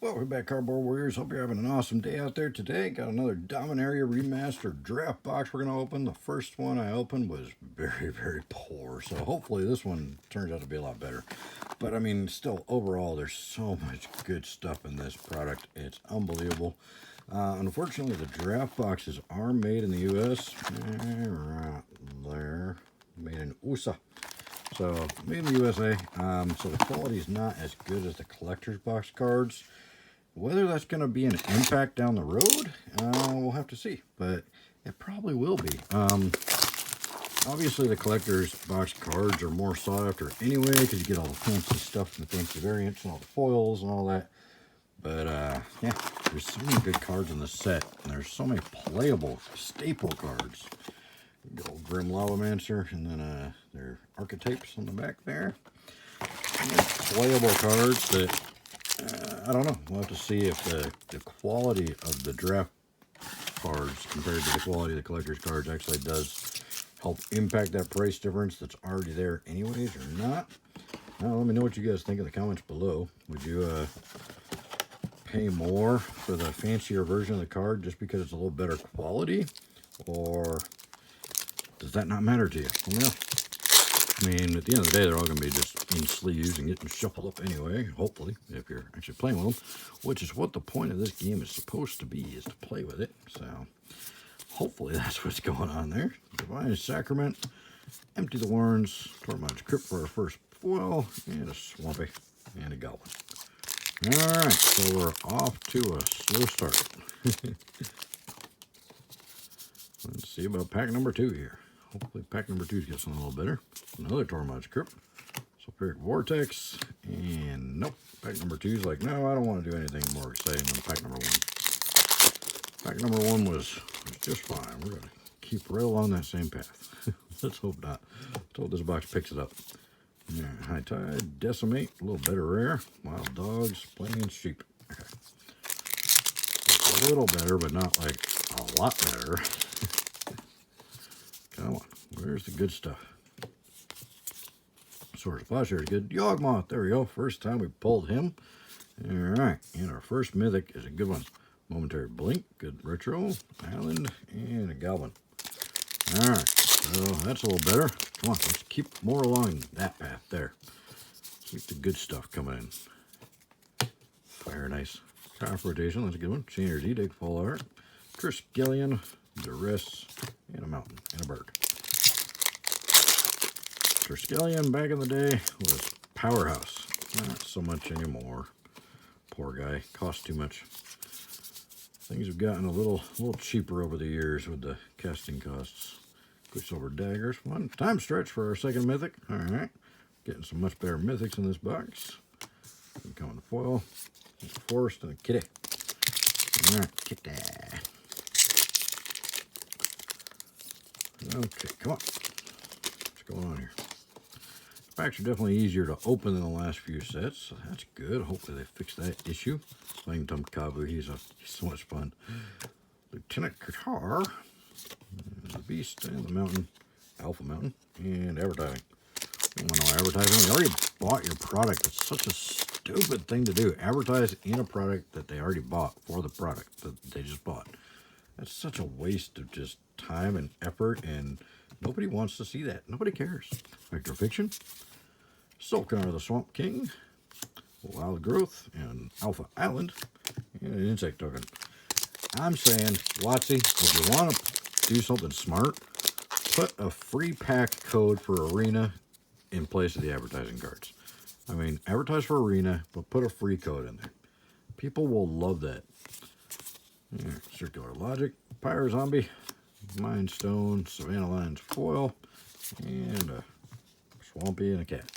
Welcome back, Cardboard Warriors. Hope you're having an awesome day out there today. Got another Dominaria Remastered draft box we're going to open. The first one I opened was very, very poor, so hopefully this one turns out to be a lot better. But, I mean, still, overall, there's so much good stuff in this product. It's unbelievable. Unfortunately, the draft boxes are made in the U.S. Right there. Made in USA. So, made in the USA. So the quality is not as good as the collector's box cards. Whether that's going to be an impact down the road, we'll have to see. But it probably will be. Obviously, the collector's box cards are more sought after anyway, because you get all the fancy stuff and the fancy variants and all the foils and all that. But, yeah, there's so many good cards in the set. And there's so many playable staple cards. Good old Grim Lavamancer, and then their archetypes on the back there. And playable cards that, I don't know. We'll have to see if the quality of the draft cards compared to the quality of the collector's cards actually does help impact that price difference that's already there anyways or not. Now, let me know what you guys think in the comments below. Would you pay more for the fancier version of the card just because it's a little better quality? Or does that not matter to you? Let me know. I mean, at the end of the day, they're all going to be just in sleeves and getting shuffled up anyway, hopefully, if you're actually playing with them, which is what the point of this game is supposed to be, is to play with it. So, hopefully that's what's going on there. Divine Sacrament, Empty the Warrens, Tormod's Crypt for our first foil, and a Swampy, and a Goblin. Alright, so we're off to a slow start. Let's see about pack number 2 here. Hopefully pack number 2's got something a little better. Another Tormod's Crypt, Sulfuric Vortex, and nope. Pack number 2's like, no, I don't want to do anything more exciting than pack number 1. Pack number 1 was just fine. We're going to keep right along that same path. Let's hope not. Let's hope this box picks it up. Yeah, High Tide, Decimate, a little better rare. Wild Dogs, Plains, Sheep. Okay. A little better, but not like a lot better. Come on, where's the good stuff? Source of Flash here is good. Yawgmoth, there we go. First time we pulled him. Alright, and our first mythic is a good one. Momentary Blink, good retro. Island, and a Goblin. Alright, so that's a little better. Come on, let's keep more along that path there. Keep the good stuff coming in. Fire Nice. Confrontation, that's a good one. Chainer's Edict, Full Art. Triskelion, Duress, and a Mountain, and a Bird. Triskelion back in the day was powerhouse. Not so much anymore. Poor guy. Cost too much. Things have gotten a little cheaper over the years with the casting costs. Quicksilver Daggers. One time stretch for our second mythic. Alright. Getting some much better mythics in this box. Coming to foil. A Forest and a Kitty. Alright, Kitty. Okay, come on. What's going on here? Packs are definitely easier to open than the last few sets, so that's good. Hopefully they fix that issue. Playing Tumkabu, he's so much fun. Lieutenant Qatar, the Beast, and the Mountain, Alpha Mountain, and Advertising. You don't want no advertising. You already bought your product. It's such a stupid thing to do. Advertise in a product that they already bought for the product that they just bought. That's such a waste of just time and effort, and nobody wants to see that. Nobody cares. Vector Fiction, Sulkanar the Swamp King, Wild Growth, and Alpha Island, and an Insect Token. I'm saying, WotC, if you want to do something smart, put a free pack code for Arena in place of the advertising cards. I mean, advertise for Arena, but put a free code in there. People will love that. Yeah, Circular Logic, Pyro Zombie, Mind Stone, Savannah Lions Foil, and a Swampy and a Cat.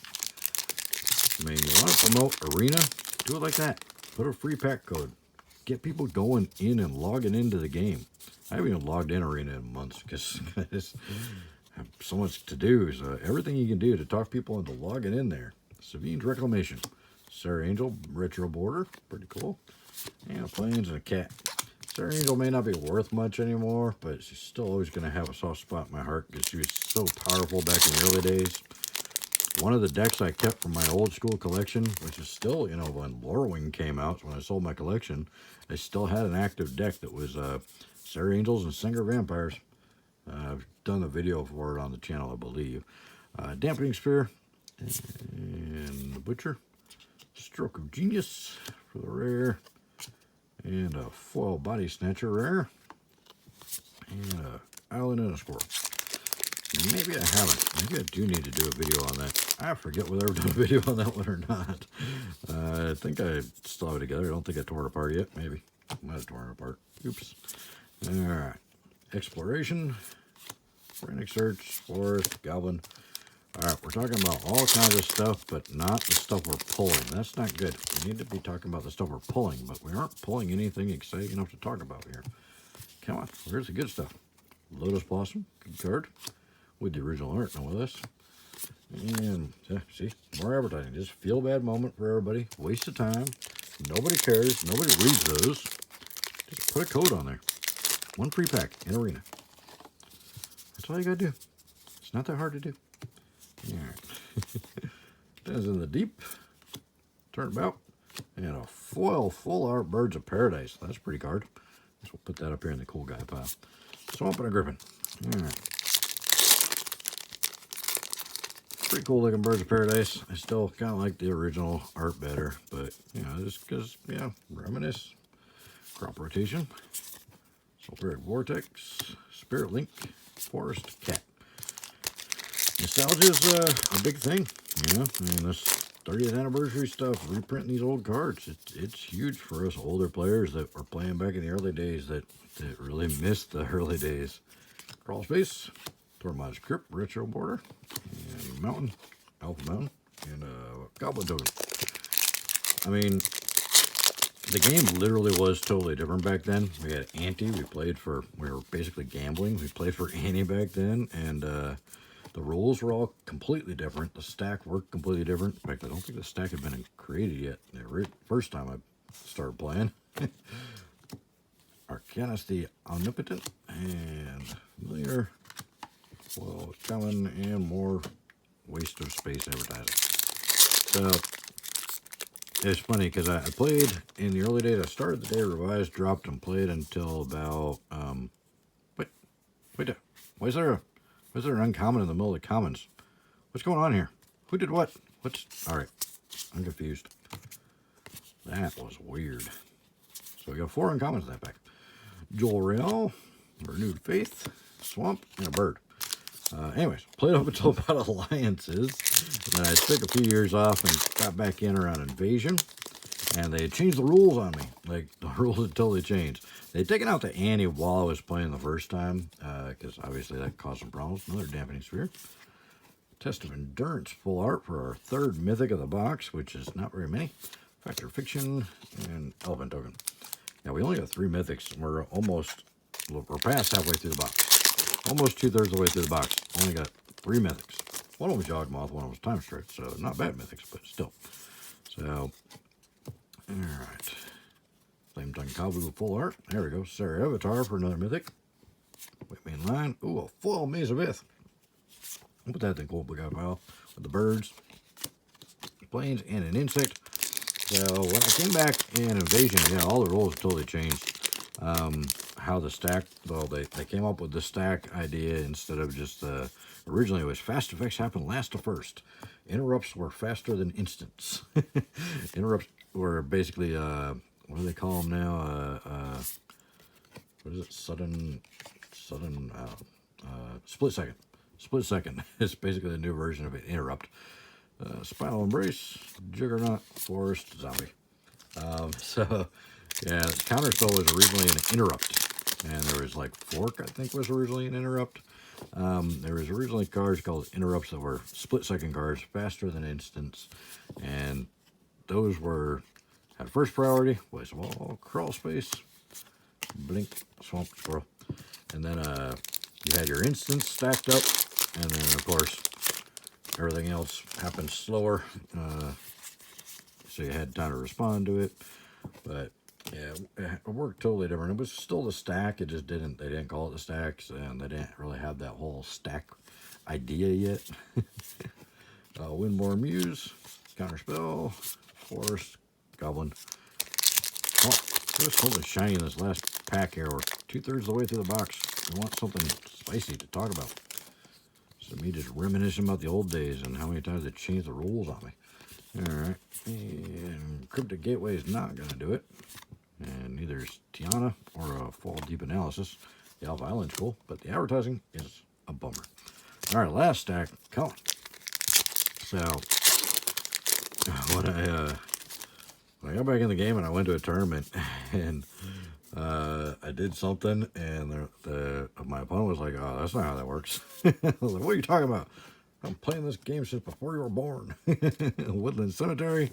I mean, you want to promote Arena? Do it like that. Put a free pack code. Get people going in and logging into the game. I haven't even logged in Arena in months because I just have so much to do. So everything you can do to talk people into logging in there. Savine's Reclamation, Sarah Angel, Retro Border, pretty cool. And a Plains and a Cat. Sarah Angel may not be worth much anymore, but she's still always going to have a soft spot in my heart because she was so powerful back in the early days. one of the decks I kept from my old school collection, which is still, you know, when Lorwing came out, when I sold my collection, I still had an active deck that was Sarah Angels and Singer Vampires. I've done a video for it on the channel, I believe. Dampening Sphere and the Butcher. Stroke of Genius for the rare. And a foil Body Snatcher rare. And a Island and a Squirrel. Maybe I haven't. Maybe I do need to do a video on that. I forget whether I've done a video on that one or not. I think I still have it together. I don't think I tore it apart yet. Maybe. I might have torn it apart. Oops. Alright. Exploration. Frantic Search. Forest. Goblin. Alright, we're talking about all kinds of stuff, but not the stuff we're pulling. That's not good. We need to be talking about the stuff we're pulling, but we aren't pulling anything exciting enough to talk about here. Come on. Where's the good stuff? Lotus Blossom. Good card. With the original art, no this. And see, more advertising. Just feel bad moment for everybody. Waste of time. Nobody cares. Nobody reads those. Just put a code on there. One free pack in Arena. That's all you gotta do. It's not that hard to do. Alright. That's in the deep. Turnabout. And a foil full art Birds of Paradise. That's a pretty card. So we'll put that up here in the cool guy pile. Swamp and a Griffin. Alright. Pretty cool looking Birds of Paradise. I still kind of like the original art better, but you know, just because, yeah, reminisce. Crop Rotation, Sulfuric Vortex, Spirit Link, Forest Cat. Nostalgia is a big thing, you know. I mean, this 30th anniversary stuff, reprinting these old cards, it's huge for us older players that were playing back in the early days that really missed the early days. Crawl Space, Tormod's Crypt, Retro Border, and Mountain, Alpha Mountain, and Goblin Token. I mean, the game literally was totally different back then. We had ante, we were basically gambling. We played for ante back then, and the rules were all completely different. The stack worked completely different. In fact, I don't think the stack had been created yet the first time I started playing. Arcanus the Omnipotent, and Familiar. Well, coming, and more waste of space advertising. So, it's funny because I played in the early days. I started the day revised, dropped, and played until about, wait, why is there an uncommon in the middle of the commons? What's going on here? Who did what? Alright, I'm confused. That was weird. So we got 4 uncommons in that pack. Joel Real, Renewed Faith, Swamp, and a Bird. Anyways, played up until about Alliances. And then I took a few years off and got back in around Invasion. And they had changed the rules on me. Like, the rules had totally changed. They'd taken out the ante while I was playing the first time. Because obviously that caused some problems. Another Dampening Sphere. Test of Endurance full art for our 3rd Mythic of the box, which is not very many. Factor of Fiction and Elephant Token. Now, we only got 3 Mythics. We're past halfway through the box. Almost 2/3 of the way through the box. Only got 3 Mythics. One of them was Yawgmoth, one of them was Time Stretch, so not bad Mythics, but still. So, alright. Flame Tongue Kavu full art. There we go. Sarah Avatar for another Mythic. Wait me in line. Ooh, a foil Maze of Ith. I'll put that in the cool guy pile with the birds, planes, and an insect. So when I came back in Invasion, yeah, all the rules totally changed. How the stack, well, they came up with the stack idea instead of just, originally it was fast effects happen last to first. Interrupts were faster than instants. Interrupts were basically, what do they call them now? What is it? Sudden, split second. Split second is basically the new version of an interrupt. Spinal Embrace, Juggernaut, Forest, Zombie. So, yeah, Counterspell was originally an interrupt. And there was like Fork, I think, was originally an interrupt. There was originally cards called interrupts that were split-second cards, faster than instants. And those had first priority, Place of All, Crawl Space, Blink, Swamp, Squirrel. And then you had your instants stacked up. And then, of course, everything else happened slower. So you had time to respond to it. But yeah, it worked totally different. It was still the stack. They didn't call it the stacks, and they didn't really have that whole stack idea yet. Windborne Muse, Counterspell, Forest, Goblin. Oh, there's something shiny in this last pack here. We're 2/3 of the way through the box. We want something spicy to talk about. So me just reminiscing about the old days and how many times they changed the rules on me. Alright, and Cryptic Gateway is not going to do it. And neither is Tiana or a Fall Deep Analysis. The Alpha Island's cool, but the advertising is a bummer. Alright, last stack, Colin. So, when I got back in the game and I went to a tournament and I did something and my opponent was like, oh, that's not how that works. I was like, what are you talking about? I'm playing this game since before you were born. Woodland Cemetery,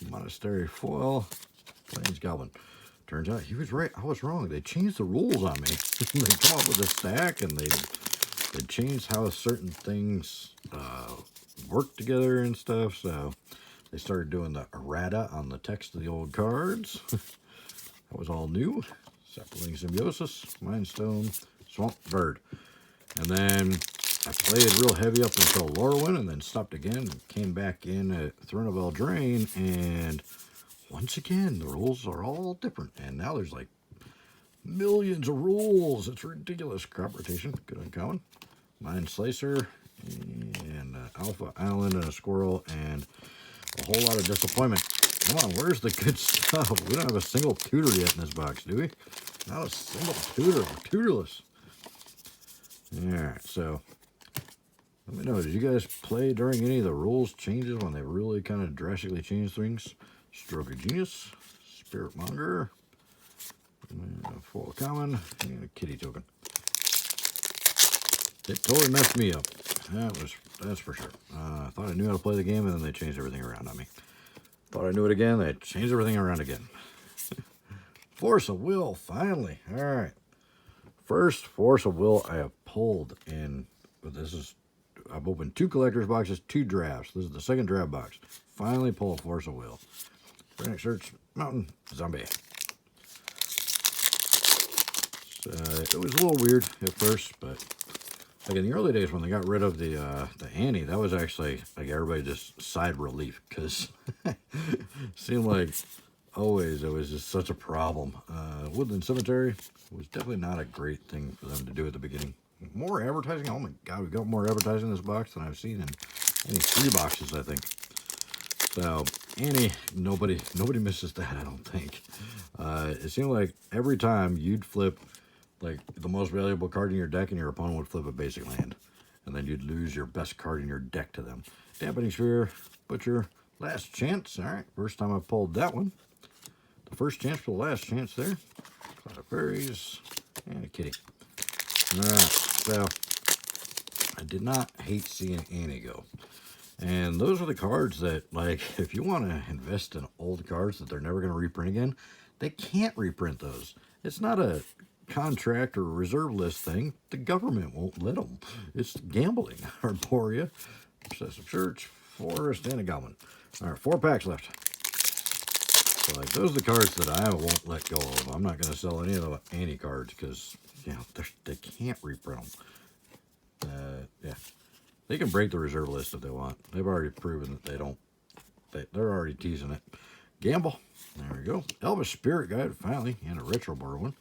Monastery Foil, Plains Goblin. Turns out he was right. I was wrong. They changed the rules on me. They come up with a stack and they changed how certain things work together and stuff. So they started doing the errata on the text of the old cards. That was all new. Sapling Symbiosis, Mindstone, Swamp Bird. And then I played real heavy up until Lorwyn and then stopped again and came back in at Throne of Eldraine. And once again, the rules are all different. And now there's like millions of rules. It's ridiculous. Crop Rotation, good uncommon. Mind Slicer, and Alpha Island and a Squirrel, and a whole lot of disappointment. Come on, where's the good stuff? We don't have a single tutor yet in this box, do we? Not a single tutor. We're tutorless. Alright, so let me know, did you guys play during any of the rules changes when they really kind of drastically changed things? Stroke of Genius, Spirit Monger, Full Common, and a Kitty Token. It totally messed me up. That's for sure. I thought I knew how to play the game, and then they changed everything around on me. Thought I knew it again, they changed everything around again. Force of Will, finally. All right. First Force of Will I have pulled in. I've opened 2 collector's boxes, 2 drafts. This is the second draft box. Finally pull a Force of Will. Frantic Search, Mountain, Zombie. It was a little weird at first, but like in the early days when they got rid of the Annie, that was actually like everybody just sighed relief because it seemed like always it was just such a problem. Woodland Cemetery was definitely not a great thing for them to do at the beginning. More advertising. Oh my god, we've got more advertising in this box than I've seen in any 3 boxes, I think. So Annie, nobody misses that, I don't think. It seemed like every time you'd flip like the most valuable card in your deck and your opponent would flip a basic land. And then you'd lose your best card in your deck to them. Dampening Sphere, Butcher, Last Chance. All right, first time I pulled that one. The first chance for the last chance there. Cloud of Fairies, and a Kitty. All right, so I did not hate seeing Annie go. And those are the cards that, like, if you want to invest in old cards that they're never going to reprint again, they can't reprint those. It's not a contract or a reserve list thing. The government won't let them. It's gambling. Arborea, Obsessive Church, Forest, and a Goblin. All right, 4 packs left. So, like, those are the cards that I won't let go of. I'm not going to sell any of the Annie cards because, you know, they can't reprint them. Yeah. They can break the reserve list if they want. They've already proven that they don't. They're already teasing it. Gamble. There we go. Elvish Spirit Guide, finally, and a retro board one.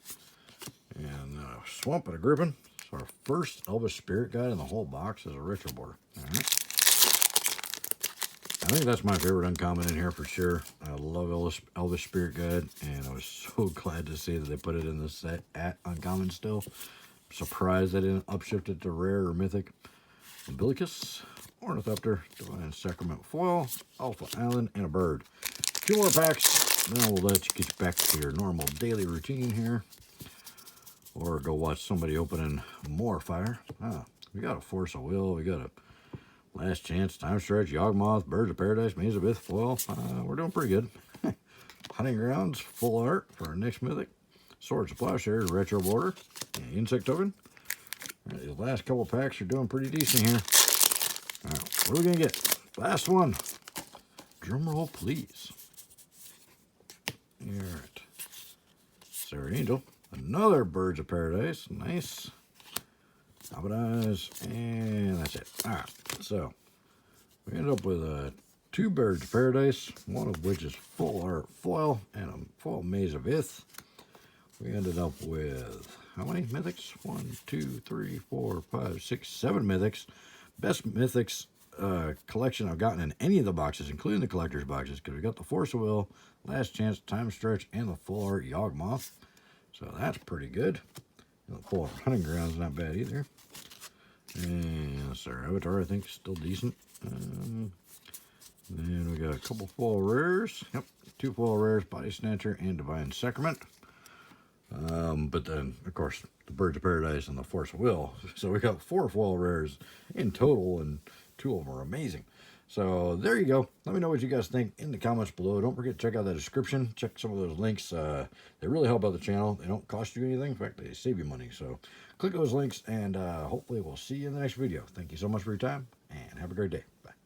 And Swamp and a Griffin. So our first Elvish Spirit Guide in the whole box is a retro board. All right. I think that's my favorite uncommon in here for sure. I love Elvish Spirit Guide, and I was so glad to see that they put it in the set at uncommon still. I'm surprised they didn't upshift it to rare or mythic. Umbilicus, Ornithopter, Divine Sacrament Foil, Alpha Island, and a bird. 2 more packs, then we'll let you get back to your normal daily routine here. Or go watch somebody opening more fire. We got a Force of Will, we got a Last Chance, Time Stretch, Yawgmoth, Birds of Paradise, Maze of Ith Foil. We're doing pretty good. Hunting Grounds, full art for our next mythic. Swords of Plowshare, retro border, and Insect Token. Right, these last couple packs are doing pretty decent here. All right, what are we going to get? Last one. Drum roll, please. All right. Sarah Angel. Another Birds of Paradise. Nice. Dominaria, and that's it. All right, so we ended up with 2 Birds of Paradise, one of which is full art foil and a full Maze of Ith. We ended up with how many mythics? 1, 2, 3, 4, 5, 6, 7 mythics. Best mythics collection I've gotten in any of the boxes, including the collector's boxes, because we got the Force of Will, Last Chance, Time Stretch, and the full art Yawgmoth. So that's pretty good. And the full art Hunting Grounds not bad either. And Sir Avatar, I think, is still decent. Then we got a couple full rares. Yep, 2 full rares, Body Snatcher and Divine Sacrament. But then, of course, the Birds of Paradise and the Force of Will. So we got 4 full rares in total, and 2 of them are amazing. So there you go. Let me know what you guys think in the comments below. Don't forget to check out the description. Check some of those links. They really help out the channel. They don't cost you anything. In fact, they save you money. So click those links, and hopefully we'll see you in the next video. Thank you so much for your time, and have a great day. Bye.